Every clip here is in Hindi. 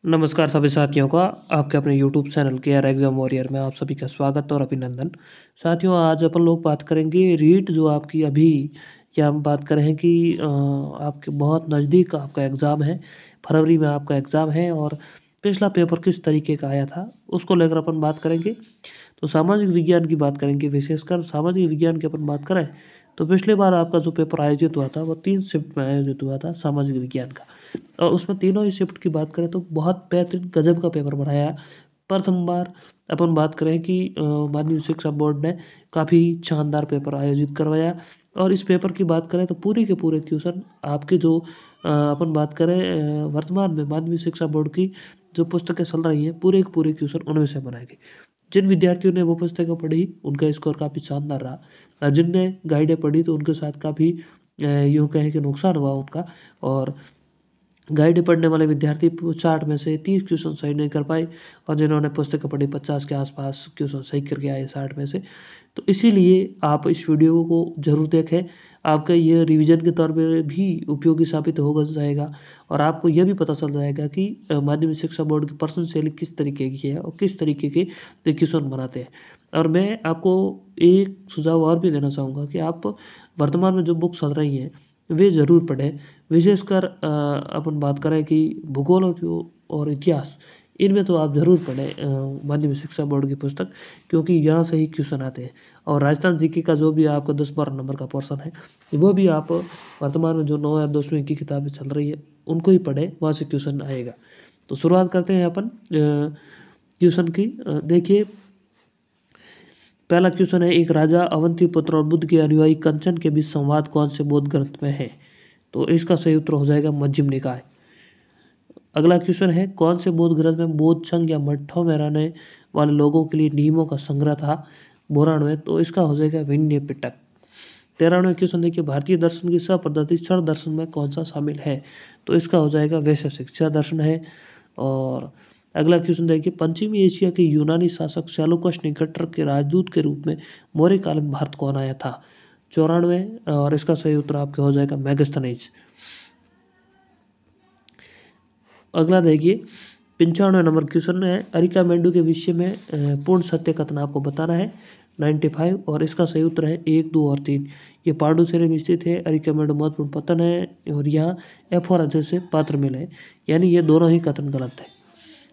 नमस्कार सभी साथियों का आपके अपने YouTube channel care exam warrior में आप सभी का स्वागत और अभिनंदन। साथियों, आज अपन लोग बात करेंगे रीट जो आपकी अभी या हम बात करें कि आपके बहुत नज़दीक आपका एग्ज़ाम है, फरवरी में आपका एग्ज़ाम है और पिछला पेपर किस तरीके का आया था उसको लेकर अपन बात करेंगे। तो सामाजिक विज्ञान की बात करेंगे, विशेषकर सामाजिक विज्ञान की अपन बात करें तो पिछली बार आपका जो पेपर आयोजित हुआ था वो 3 शिफ्ट में आयोजित हुआ था सामाजिक विज्ञान का। और उसमें तीनों ही शिफ्ट की बात करें तो बहुत बेहतरीन गजब का पेपर बनाया। प्रथम बार अपन बात करें कि माध्यमिक शिक्षा बोर्ड ने काफ़ी शानदार पेपर आयोजित करवाया और इस पेपर की बात करें तो पूरे के पूरे क्वेश्चन आपके जो अपन बात करें वर्तमान में माध्यमिक शिक्षा बोर्ड की जो पुस्तकें चल रही हैं पूरे के पूरे क्वेश्चन उनमें से बनाए गए। जिन विद्यार्थियों ने वो पुस्तकें पढ़ी उनका स्कोर काफ़ी शानदार रहा और जिनने गाइडें पढ़ी तो उनके साथ काफ़ी यूँ कहें कि नुकसान हुआ उनका। और गाइड पढ़ने वाले विद्यार्थी 60 में से 30 क्वेश्चन सही नहीं कर पाए और जिन्होंने पुस्तकें पढ़ी 50 के आसपास क्वेश्चन सही करके आए 60 में से। तो इसीलिए आप इस वीडियो को ज़रूर देखें, आपका ये रिवीजन के तौर पे भी उपयोगी साबित होगा जाएगा और आपको यह भी पता चल जाएगा कि माध्यमिक शिक्षा बोर्ड की प्रश्न शैली किस तरीके की है और किस तरीके के क्वेश्चन बनाते हैं। और मैं आपको एक सुझाव और भी देना चाहूँगा कि आप वर्तमान में जो बुक्स चल रही हैं वे ज़रूर पढ़ें। विशेषकर अपन बात करें कि भूगोल और इतिहास, इनमें तो आप ज़रूर पढ़ें माध्यमिक शिक्षा बोर्ड की पुस्तक, क्योंकि यहाँ से ही क्वेश्चन आते हैं। और राजस्थान जीके का जो भी आपका 10-12 नंबर का पोर्शन है वो भी आप वर्तमान में जो 9 या 10वीं की किताबें चल रही है उनको ही पढ़ें, वहाँ से क्वेश्चन आएगा। तो शुरुआत करते हैं अपन क्वेश्चन की। देखिए, पहला क्वेश्चन है, एक राजा अवंती पुत्र और बुद्ध के अनुयायी कंचन के बीच संवाद कौन से बौद्ध ग्रंथ में है? तो इसका सही उत्तर हो जाएगा मध्यम निकाय। अगला क्वेश्चन है, कौन से बौद्ध ग्रंथ में बौद्ध संघ या मठों में रहने वाले लोगों के लिए नियमों का संग्रह था पुराण में? तो इसका हो जाएगा विनय पिटक। 13वां क्वेश्चन देखिए, भारतीय दर्शन की सह पद्धति क्षण दर्शन में कौन सा शामिल है? तो इसका हो जाएगा वैशेषिक क्षण दर्शन है। और अगला क्वेश्चन देखिए, पश्चिमी एशिया के यूनानी शासक सेलुकस निकेटर के राजदूत के रूप में मौर्य काल में भारत कौन आया था? 94। और इसका सही उत्तर आपका हो जाएगा मेगास्थनीज। अगला देखिए, 95 नंबर क्वेश्चन है, अरिकामेंडू के विषय में पूर्ण सत्य कथन आपको बताना है। 95। और इसका सही उत्तर है 1, 2 और 3। ये पांडुचेरी में स्थित है। अरिकामेंडू महत्वपूर्ण पतन है और यहाँ एफोरा जैसे पात्र मिले हैं, यानी ये दोनों ही कथन गलत है।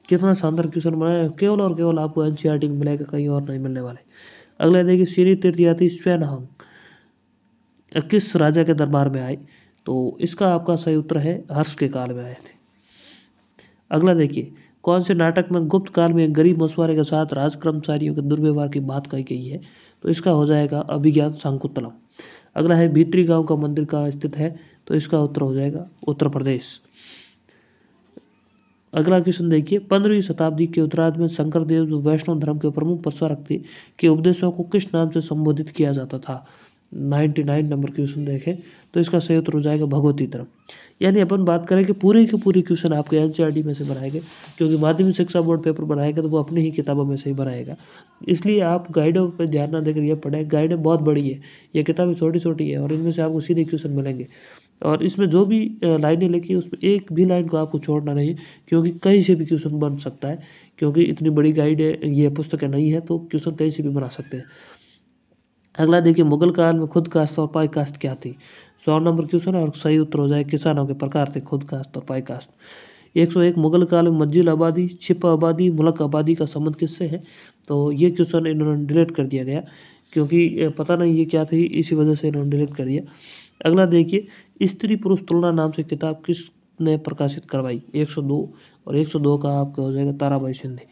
कितना शानदार क्वेश्चन बनाया है, केवल और केवल आपको एनसीईआरटी में मिलेगा, कहीं और नहीं मिलने वाले। अगला देखिए, श्री तीर्थयात्री स्वैनहंग किस राजा के दरबार में आए? तो इसका आपका सही उत्तर है हर्ष के काल में आए थे। अगला देखिए, कौन से नाटक में गुप्त काल में एक गरीब मछुआरे के साथ राज कर्मचारियों के दुर्व्यवहार की बात कही गई है? तो इसका हो जाएगा अभिज्ञान शाकुंतलम। अगला है, भीतरी गांव का मंदिर कहाँ स्थित है? तो इसका उत्तर हो जाएगा उत्तर प्रदेश। अगला क्वेश्चन देखिए, 15वीं शताब्दी के उत्तरार्ध में शंकर देव जो वैष्णव धर्म के प्रमुख प्रचारक थे के उपदेशों को किस नाम से संबोधित किया जाता था? 99 नंबर क्वेश्चन देखें तो इसका सही उत्तर हो जाएगा भगवती धर्म। यानी अपन बात करें कि पूरे के पूरे क्वेश्चन आपके एनसीईआरटी में से बनाएंगे, क्योंकि माध्यमिक शिक्षा बोर्ड पेपर बनाएगा तो वो अपनी ही किताबों में से ही बनाएगा। इसलिए आप गाइडों पर ध्यान ना देकर ये पढ़ें। गाइडें बहुत बड़ी है, ये किताबें छोटी छोटी है और इनमें से आपको सीधे क्वेश्चन मिलेंगे। और इसमें जो भी लाइनें लिखी है उसमें एक भी लाइन को आपको छोड़ना नहीं, क्योंकि कहीं से भी क्वेश्चन बन सकता है। क्योंकि इतनी बड़ी गाइड है, ये पुस्तकें नहीं है, तो क्वेश्चन कहीं से भी बना सकते हैं। अगला देखिए, मुगल काल में खुद कास्ट और पाई कास्ट क्या थी? 100 नंबर क्वेश्चन है और सही उत्तर हो जाए किसानों के प्रकार थे खुद कास्ट और पाई कास्ट। 101, मुगल काल में मंजिल आबादी, छिप आबादी, मुल्क आबादी का संबंध किससे है? तो ये क्वेश्चन इन्होंने डिलीट कर दिया गया, क्योंकि पता नहीं ये क्या थी, इसी वजह से इन्होंने डिलीट कर दिया। अगला देखिए, स्त्री पुरुष तुलना नाम से किताब किसने प्रकाशित करवाई? 102। और 102 का आपका हो जाएगा ताराबाई शिंदे।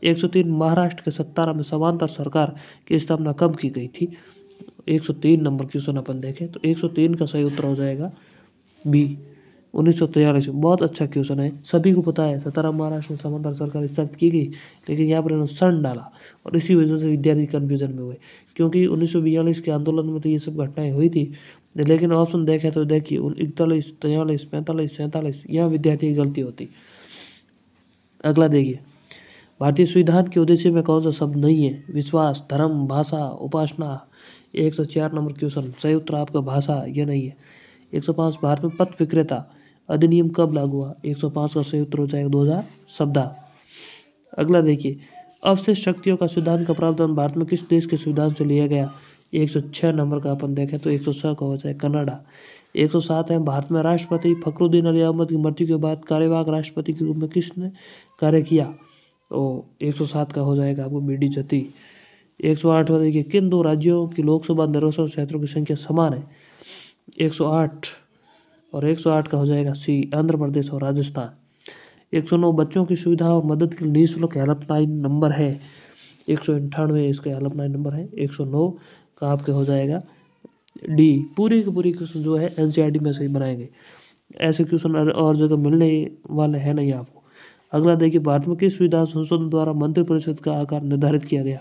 103, महाराष्ट्र के सत्तारा में समांतर सरकार की स्थापना कब की गई थी? 103 नंबर क्वेश्चन अपन देखें तो 103 का सही उत्तर हो जाएगा बी, 1943 में। बहुत अच्छा क्वेश्चन है, सभी को पता है सतारा महाराष्ट्र में समांतर सरकार स्थापित की गई, लेकिन यहाँ पर इन्होंने सन डाला और इसी वजह से विद्यार्थी कन्फ्यूजन में हुए, क्योंकि 1942 के आंदोलन में तो ये सब घटनाएं हुई थी। लेकिन ऑप्शन देखें तो देखिए 41, 43, 45, 47, यहाँ विद्यार्थी की गलती होती। अगला देखिए, भारतीय संविधान के उद्देश्य में कौन सा शब्द नहीं है? विश्वास, धर्म, भाषा, उपासना। 104 नंबर क्वेश्चन, सही उत्तर आपका भाषा, ये नहीं है। 105, भारत में पथ विक्रेता अधिनियम कब लागू हुआ? 105 का सही उत्तर हो जाएगा 2017। अगला देखिए, अवशिष्ट शक्तियों का सिद्धांत का प्रावधान भारत में किस देश के संविधान से लिया गया? 106 नंबर का अपन देखें तो 106 का हो जाए कनाडा। 107 है, भारत में राष्ट्रपति फखरुद्दीन अली अहमद की मृत्यु के बाद कार्यवाहक राष्ट्रपति के रूप में किसने कार्य किया? तो 107 का हो जाएगा आपको बी डी जती। 108 में देखिए, किन दो राज्यों की लोकसभा निर्वाचन क्षेत्रों की संख्या समान है? 108 और 108 का हो जाएगा सी, आंध्र प्रदेश और राजस्थान। 109 बच्चों की सुविधा और मदद के लिए निःशुल्क हेल्पलाइन नंबर है। 198 इसका हेल्पलाइन नंबर है। 109 का आपके हो जाएगा डी। पूरी की पूरी क्वेश्चन जो है एनसीईआरटी में से ही बनाएंगे, ऐसे क्वेश्चन और जगह मिलने वाले हैं नहीं आपको। अगला देखिए, भारत में किस विधान संशोधन द्वारा मंत्रिपरिषद का आकार निर्धारित किया गया?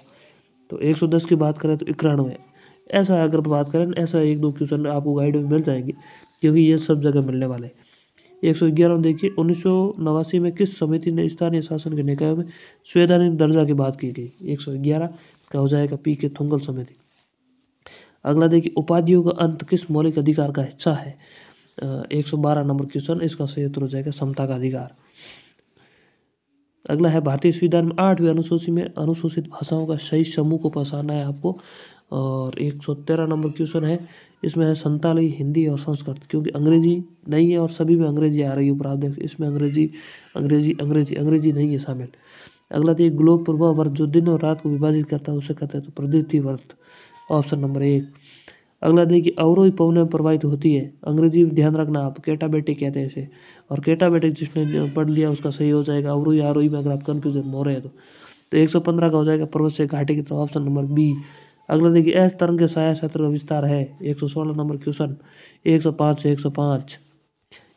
तो 110 की बात करें तो 91। ऐसा अगर बात करें, ऐसा एक दो क्वेश्चन आपको गाइड में मिल जाएंगे क्योंकि ये सब जगह मिलने वाले। 111 देखिए, 1989 में किस समिति ने स्थानीय शासन के निकायों में संवैधानिक दर्जा की बात की गई? 111 का हो जाएगा पी के थुंगल समिति। अगला देखिए, उपाधियों का अंत किस मौलिक अधिकार का हिस्सा है? 112 नंबर क्वेश्चन, इसका सही उत्तर हो जाएगा समता का अधिकार। अगला है, भारतीय संविधान में 8वीं अनुसूची में अनुसूचित भाषाओं का सही समूह को पहचानना है आपको। और 113 नंबर क्वेश्चन है, इसमें है संताली, हिंदी और संस्कृत, क्योंकि अंग्रेजी नहीं है और सभी में अंग्रेजी आ रही है उपराध, इसमें अंग्रेजी अंग्रेजी अंग्रेजी अंग्रेजी नहीं है शामिल। अगला देखिए, ग्लोब प्रभाव वर्त जो दिन और रात को विभाजित करता है उसे कहते हैं तो प्रदीप्ति वर्त, ऑप्शन नंबर 1। अगला देखिए, अवरोही पवन में प्रवाहित होती है, अंग्रेजी में ध्यान रखना आप, कैटाबेटिक कहते हैं इसे। और कैटाबेटिक जिसने पढ़ लिया उसका सही हो जाएगा अवरोही आरोही में, अगर आप कन्फ्यूजन हो रहे हैं तो 115 का हो जाएगा पर्वत से घाटी की तरफ, ऑप्शन नंबर बी। अगला देखिए, एस तरंग के छाया क्षेत्र का विस्तार है। 116 नंबर क्वेश्चन, 105 से 105,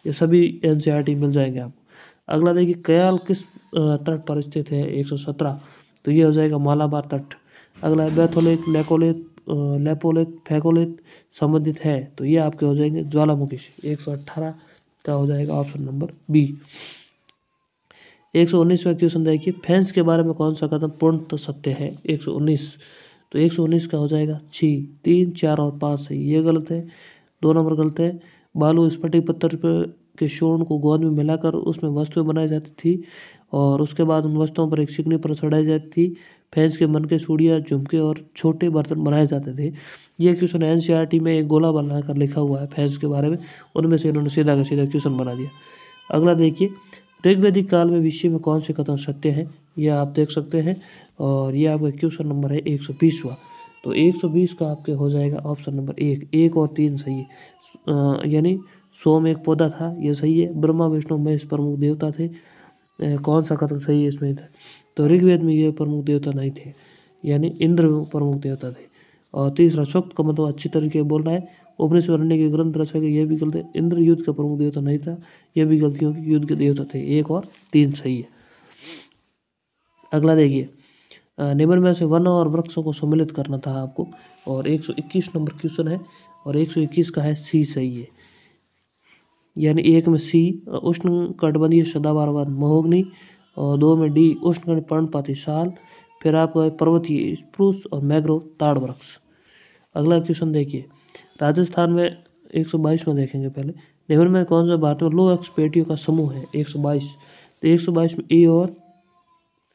ये सभी एनसीईआरटी मिल जाएंगे आपको। अगला देखिए, कयाल किस तट पर स्थित है? 117, तो ये हो जाएगा मालाबार तट। अगला है, बैथोलेट, लेकोलेट, लेपोलेट, फैकोलेट संबंधित है, तो ये आपके हो जाएंगे ज्वालामुखी से। 118 का हो जाएगा ऑप्शन नंबर बी। 119वां क्वेश्चन देखिए, फैंस के बारे में कौन सा कथन पूर्णतः सत्य है? 119, तो 119 का हो जाएगा छी, 3, 4 और 5 सही, ये गलत है, 2 नंबर गलत है। बालू स्फटिक पत्थर के शोण को गोंद में मिलाकर उसमें वस्तुएं बनाई जाती थी और उसके बाद उन वस्तुओं पर एक चिकनी पर चढ़ाई जाती थी। फैंस के मन के चूड़ियाँ, झुमके और छोटे बर्तन बनाए जाते थे। ये क्वेश्चन एनसीईआरटी में एक गोला बनाकर लिखा हुआ है फैंस के बारे में, उनमें से इन्होंने सीधा का सीधा क्वेश्चन बना दिया। अगला देखिए, ऋग्वैदिक काल में विषय में कौन से कथन सत्य हैं? यह आप देख सकते हैं और ये आपका क्वेश्चन नंबर है 120वां, तो 120 का आपके हो जाएगा ऑप्शन नंबर 1। 1 और 3 सही है, यानी सोम एक पौधा था, ये सही है। ब्रह्मा विष्णु महेश प्रमुख देवता थे, कौन सा कथन सही है इसमें? तो ऋग्वेद में ये प्रमुख देवता नहीं थे, यानी इंद्र प्रमुख देवता थे। और तीसरा, सूक्त का मतलब अच्छी तरीके बोलना है। उपनिषद बनने के ग्रंथ रचा गया, यह भी गलत है। इंद्र युद्ध का प्रमुख देवता नहीं था, यह भी गलत क्योंकि युद्ध के देवता थे। 1 और 3 सही है। अगला देखिए, निम्न में से वन और वृक्षों को सम्मिलित करना था आपको, और 121 नंबर क्वेश्चन है और 121 का है सी सही है, यानी 1 में सी उष्ण कटिबंधीय सदाबहार वन महोगनी, और 2 में डी उष्ण पर्णपाती साल, फिर आपका पर्वतीय स्प्रूस और मैग्रोव ताड़ वृक्ष। अगला क्वेश्चन देखिए, राजस्थान में 122 में देखेंगे पहले, निम्न में कौन सा भारत में लो एक्स पेटियों का समूह है? 122, तो 122 में ए और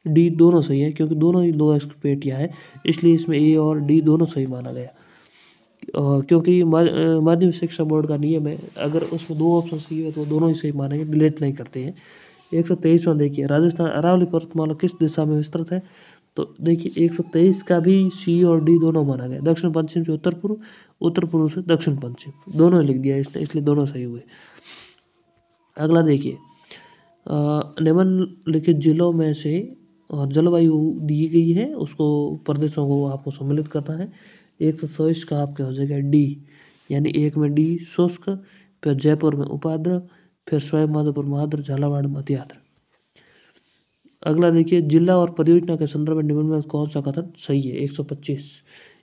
डी दोनों सही है क्योंकि दोनों ही लो एक्स पेटियाँ हैं, इसलिए इसमें ए और डी दोनों सही माना गया। क्योंकि माध्यमिक शिक्षा बोर्ड का नियम है, अगर उसमें 2 ऑप्शन सही है तो दोनों ही सही मानेंगे, डिलीट नहीं करते हैं। 123वां देखिए, राजस्थान अरावली पर्वतमाला किस दिशा में विस्तृत है? तो देखिए 123 का भी सी और डी दोनों माना गया, दक्षिण पश्चिम से उत्तर पूर्व, उत्तर पूर्व से दक्षिण पश्चिम, दोनों लिख दिया इसने, इसलिए दोनों सही हुए। अगला देखिए, निम्नलिखित जिलों में से जलवायु दी गई है, उसको प्रदेशों को आपको सम्मिलित करना है। 124 का आपके हो जाएगा डी, यानी 1 में डी शुष्क, फिर जयपुर में उपाद्र, फिर स्वयं माधोपुर महाद्र, झालावाड़ में अतिआद्र। अगला देखिए, जिला और परियोजना के संदर्भ में निम्न में कौन सा कथन सही है?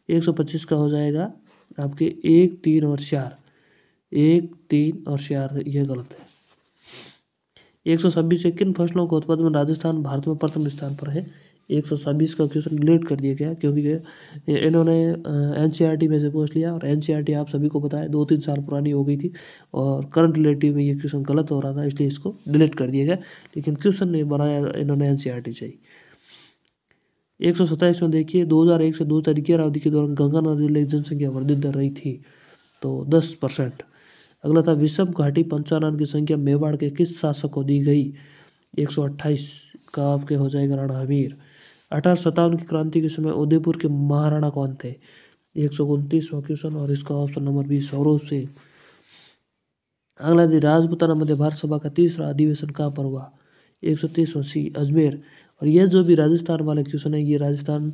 125 का हो जाएगा आपके 1, 3 और 4, 1, 3 और 4 ये गलत है। 126 से किन फसलों के उत्पादन में राजस्थान भारत में प्रथम स्थान पर है? 126 का क्वेश्चन डिलीट कर दिया गया क्योंकि इन्होंने एनसीईआरटी में से पूछ लिया, और एनसीईआरटी आप सभी को पता है 2-3 साल पुरानी हो गई थी और करंट रिलेटिव में ये क्वेश्चन गलत हो रहा था, इसलिए इसको डिलीट कर दिया गया। लेकिन क्वेश्चन नहीं बनाया इन्होंने एनसीईआरटी से ही। 127 में देखिए 2001 से 2011 अवधि के दौरान गंगा नदी लेक जनसंख्या वर्धित दर रही थी, तो 10%। अगला था विषम घाटी पंचानन की संख्या मेवाड़ के किस शासक को दी गई? 128 का आपके हो जाएगा राणा हमीर। 1857 की क्रांति के समय उदयपुर के महाराणा कौन थे? 129वां क्वेश्चन, और इसका option number B Saurabh Singh. अगला यदि राजपूताना मध्य भारत सभा का तीसरा अधिवेशन कहाँ पर हुआ? 130वां सी अजमेर। और यह जो भी राजस्थान वाले क्वेश्चन है ये राजस्थान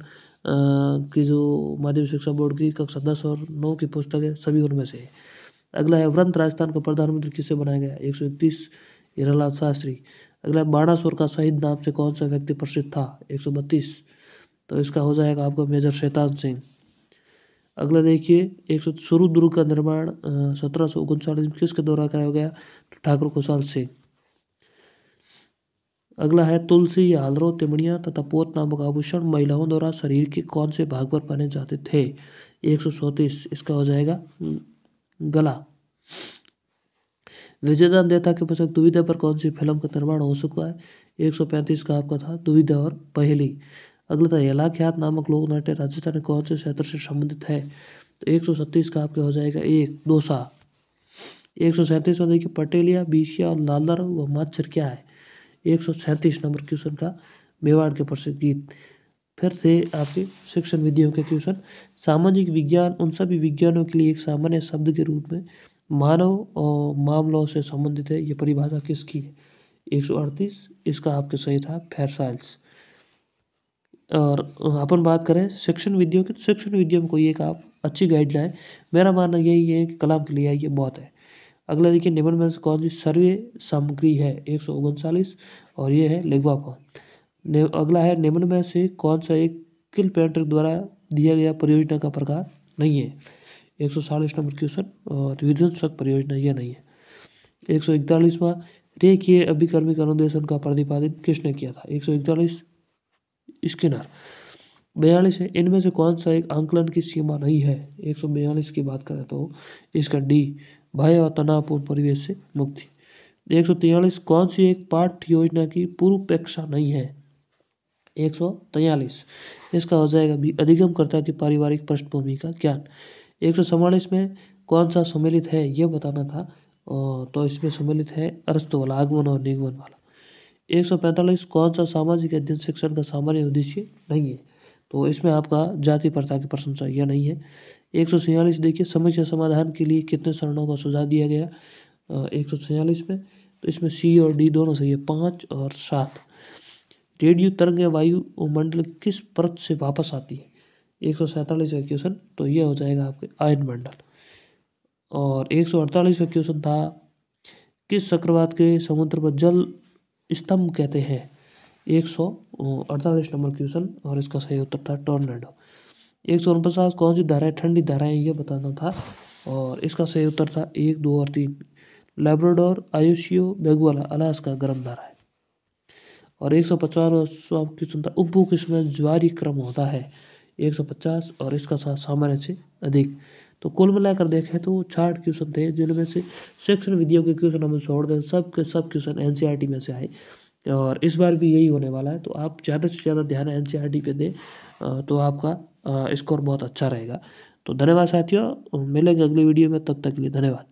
की जो माध्यमिक शिक्षा बोर्ड की कक्षा 10 और 9 की पुस्तक है सभी उनमें से है। अगला है वृंत राजस्थान का प्रधानमंत्री किससे बनाया गया? 131 हीरालाल शास्त्री। अगला बाणासुर का शहीद नाम से कौन सा व्यक्ति प्रसिद्ध था? 132, तो इसका हो जाएगा आपका मेजर शैतान सिंह। अगला देखिए 100 सुरु दुर्ग का निर्माण 1739 में किसके द्वारा कराया गया? ठाकुर खुशहाल सिंह। अगला है तुलसी, हालरो, तिमड़िया तथा पोत नामक आभूषण महिलाओं द्वारा शरीर के कौन से भाग पर पहने जाते थे? 134, इसका हो जाएगा गला। विजयदान देथा के पश्चात दुविधा पर कौन सी फिल्म का निर्माण हो चुका है? 135 का आपका था दुविधा और पहेली। अगला था हेला ख्यात नामक लोक नाट्य राजस्थान के कौन से क्षेत्र से संबंधित है? तो 136 का आपके हो जाएगा एक दोसा। 137 में देखिए पटेलिया, बीसिया और लालर व माच्छर क्या है? 137 नंबर क्वेश्चन का मेवाड़ के प्रसिद्ध गीत। फिर से आपके शिक्षण विधियों के क्वेश्चन। सामाजिक विज्ञान उन सभी विज्ञानों के लिए एक सामान्य शब्द के रूप में मानव और मामलों से संबंधित है, ये परिभाषा किसकी है? 138, इसका आपके सही था फेरसाइल्स। और अपन बात करें शिक्षण विधियों की, तो शिक्षण विधियों में कोई एक आप अच्छी गाइडलाइन, मेरा मानना यही है कि कलाम के लिए ये बहुत है। अगला देखिए निम्न में से कौन सी सर्वे सामग्री है? 139, और ये है लिखवा फॉर्म। अगला है निम्न में से कौन सा एक किल पेंटर द्वारा दिया गया परियोजना का प्रकार नहीं है? 140 नंबर क्वेश्चन, और विध्वंसक परियोजना यह नहीं है। 141वां रेखीय अभिकर्मिक अनुदेशन का प्रतिपादन किसने किया था? 141 स्किनर। 42 है इनमें से कौन सा एक आंकलन की सीमा नहीं है? 142 की बात करें तो इसका डी भय और तनावपूर्ण परिवेश से मुक्ति। 143 कौन सी एक पाठ्य योजना की पूर्वापेक्षा नहीं है? 143, इसका हो जाएगा भी अधिगमकर्ता की पारिवारिक पृष्ठभूमि का ज्ञान। 144 में कौन सा सम्मिलित है ये बताना था, तो इसमें सम्मिलित है अरस्तु वाला आगमन और निगमन वाला। 145 कौन सा सामाजिक अध्ययन शिक्षण का सामान्य उद्देश्य नहीं है? तो इसमें आपका जाति प्रथा की प्रशंसा यह नहीं है। 146 देखिए समस्या समाधान के लिए कितने चरणों का सुझाव दिया गया? 146 में, तो इसमें सी और डी दोनों सही है, 5 और 7। रेडियो तरंग वायु मंडल किस परत से वापस आती है? 147 का क्वेश्चन, तो ये हो जाएगा आपके आयन मंडल। और 148 का क्वेश्चन था किस चक्रवात के समुद्र पर जल स्तंभ कहते हैं? 148 नंबर क्वेश्चन, और इसका सही उत्तर था टॉर्नेडो। 149 कौन सी धाराएं ठंडी धाराएं ये बताना था, और इसका सही उत्तर था 1, 2 और 3। लैब्राडोर, आयुष्यो, बेगुआला, अलास्का गर्म धारा है। और 150वां क्वेश्चन था उपभू किसमें ज्वारी क्रम होता है? 150, और इसका सामान्य से अधिक। तो कुल मिलाकर देखें तो 60 क्वेश्चन थे, जिनमें से शिक्षण विधियों के क्वेश्चन हम छोड़ दें, सब के सब क्वेश्चन एनसीईआरटी में से आए, और इस बार भी यही होने वाला है। तो आप ज़्यादा से ज़्यादा ध्यान एनसीईआरटी पे दें, तो आपका स्कोर बहुत अच्छा रहेगा। तो धन्यवाद साथियों, मिलेंगे अगली वीडियो में, तब तक के लिए धन्यवाद।